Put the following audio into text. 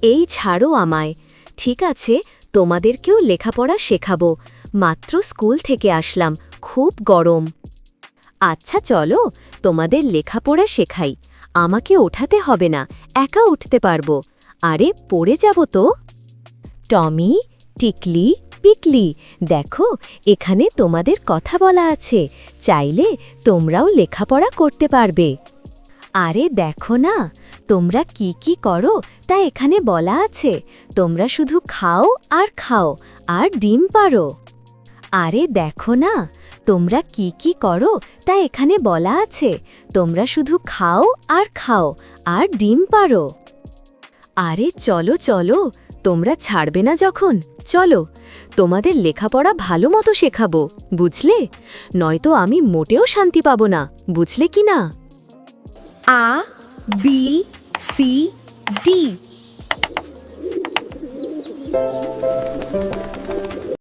এই ছাড়ো আমায়। ঠিক আছে, তোমাদেরকেও লেখাপড়া শেখাবো। মাত্র স্কুল থেকে আসলাম, খুব গরম। আচ্ছা চলো, তোমাদের লেখাপড়া শেখাই। আমাকে ওঠাতে হবে না, একা উঠতে পারবো। আরে পড়ে যাব তো। টমি, টিকলি, পিকলি, দেখো এখানে তোমাদের কথা বলা আছে। চাইলে তোমরাও লেখাপড়া করতে পারবে। আরে দেখো না, তোমরা কি কি করো তা এখানে বলা আছে। তোমরা শুধু খাও আর খাও, আর ডিম পারো। আরে দেখো না, তোমরা কি কি করো তা এখানে বলা আছে। তোমরা শুধু খাও আর খাও, আর ডিম পারো। আরে চলো চলো, তোমরা ছাড়বে না যখন, চলো তোমাদের লেখাপড়া ভালো মতো শেখাবো, বুঝলে? নয়তো আমি মোটেও শান্তি পাবো না, বুঝলে কি না? A B C D